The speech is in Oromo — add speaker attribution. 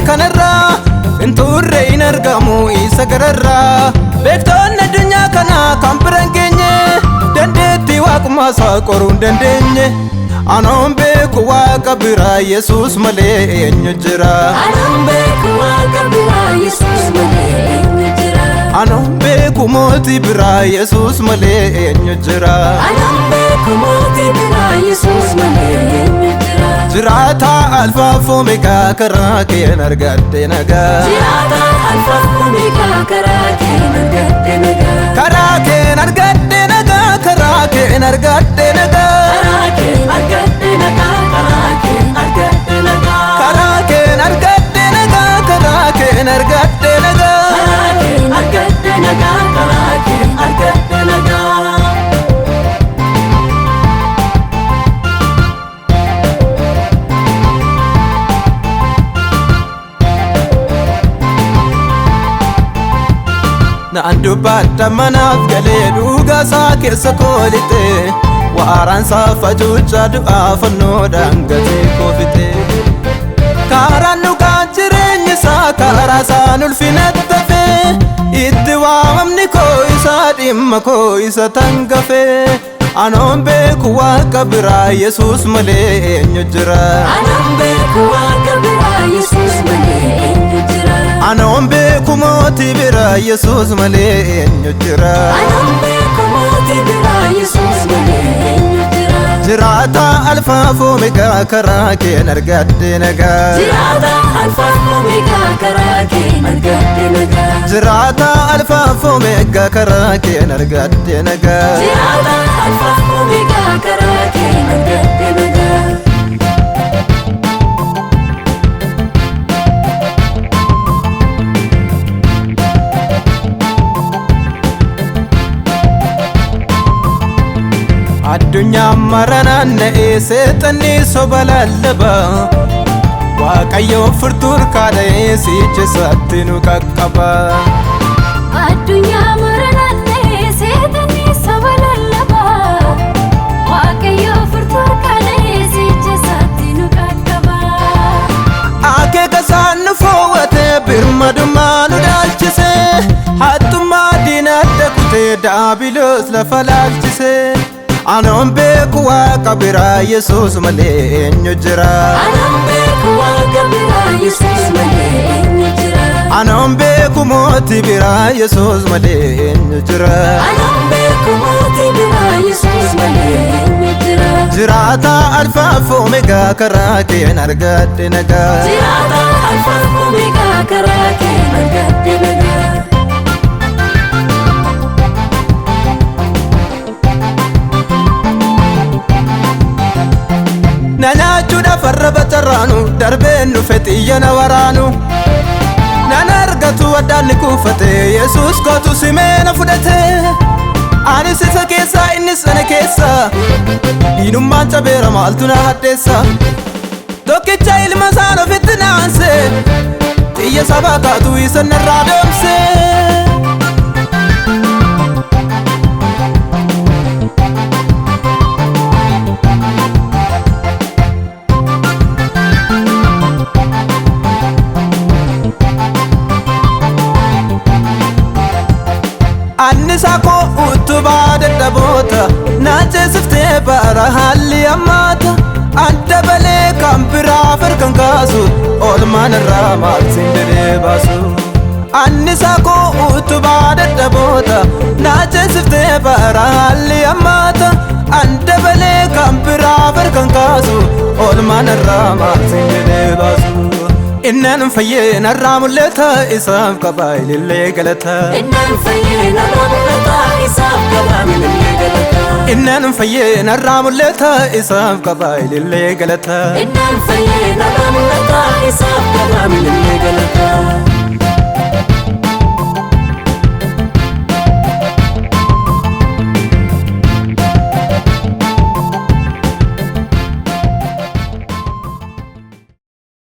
Speaker 1: kanarra inturre in argamu isa gararra beektoonni addunyaa kana kan biran geenye dandeetti waaquma isaa qoruu hin dandeenye anoon beeku waaqa biraa Yesuus malee eenyu jira
Speaker 2: Anoon beeku waaqa biraa Yesuus malee eenyu jira
Speaker 1: anoon beeku mootii biraa Yesuus malee eenyu jira
Speaker 2: Anoon beeku mootii biraa Yesuus malee eenyu jira
Speaker 1: Jiraata alfaaf omeegaa karaa keen argadde nagaa
Speaker 2: Jiraata alfaaf omeegaa karaa keen argadde nagaa
Speaker 1: karaa keen argadde nagaa karaa keen argadde nagaa
Speaker 2: karaa keen argadde nagaa karaa keen argadde nagaa
Speaker 1: karaa keen argadde nagaa karaa keen argadde nagaa
Speaker 2: karaa keen argadde nagaa karaa keen argadde nagaa
Speaker 1: Naan dubbadha manaaf galee dhugaa isaa keessa koolite waaraan saafachuucha du'aa fannoodhaan gatee koofite karaan dhugaa jireenyi isaa karaa isaan ulfinatti tafe itti waamamni koo isaa dhimma koo isa tangafe anoon beeku waaqa biraa Yesuus malee eenyu jira
Speaker 2: Anoon beeku waaqa biraa Yesuus malee eenyu jira
Speaker 1: anoon beeku mootii biraa Yesuus malee eenyu jira
Speaker 2: Anoon beeku mootii biraa Yesuus malee eenyu jira
Speaker 1: Jiraata alfaaf omeegaa karaa keen argadde nagaa
Speaker 2: Jiraata alfaaf omeegaa karaa keen argadde nagaa
Speaker 1: Jiraata alfaaf omeegaa karaa keen argadde nagaa
Speaker 2: Jiraata alfaaf omeegaa karaa keen argadde nagaa
Speaker 1: Addunyaa mara naanna'ee seexanni soba lallaba Waaqayyoon furtuun kaadhee sichesatti nu qaqqaba
Speaker 2: Addunyaa mara naanna'ee seexanni soba lallaba Waaqayyoon furtuun kaadhee sichesatti nu qaqqaba
Speaker 1: Akeeka isaan nu foowwate birmadummaa nu dhaalchise Hattummaa diinadda kutee daabiloos lafa laalchise Anoon beeku waaqa biraa Yesuus malee eenyu jira
Speaker 2: Anoon beeku waaqa biraa Yesuus malee eenyu jira
Speaker 1: Anoon beeku mootii biraa Yesuus malee eenyu jira
Speaker 2: Anoon beeku mootii biraa Yesuus malee eenyu jira
Speaker 1: Jiraata alfaaf omeegaa karaa keen argadde nagaa
Speaker 2: Jiraata alfaaf omeegaa karaa keen argadde nagaa
Speaker 1: Na nyaachuudhaaf arraba carraanu darbeen dhufe xiyya na waraanu Nan argatu addaan ni kuufate Yesuus kootu simee na fudhate Anis isa keessaa innis ana keessa Diinummaan cabeera maaltu na haddeessa Tokkicha ilma isaan ofitti naanse Xiyya sabaa kaatu isa narraa doomse Annisaa koo utubaa dadhaboota naacheessiftee bara haalli ammaata adda balee kan biraa farkan kaasu oolmaan irraa maaltiin dedee baasu Annisaa koo utubaa dadhaboota naacheessiftee bara haalli ammaata adda balee kan biraa farkan kaasu oolmaan irraa maaltiin dedee baasu Innan fayyee narraa mul'ata isaaf qaba ilillee galata
Speaker 2: Innan fayyee narraa mul'ata isaaf qaba ilillee galata
Speaker 1: Innan fayyee narraa mul'ata isaaf qaba ilillee galata
Speaker 2: Innan fayyee narraa mul'ata isaaf qaba ilillee galata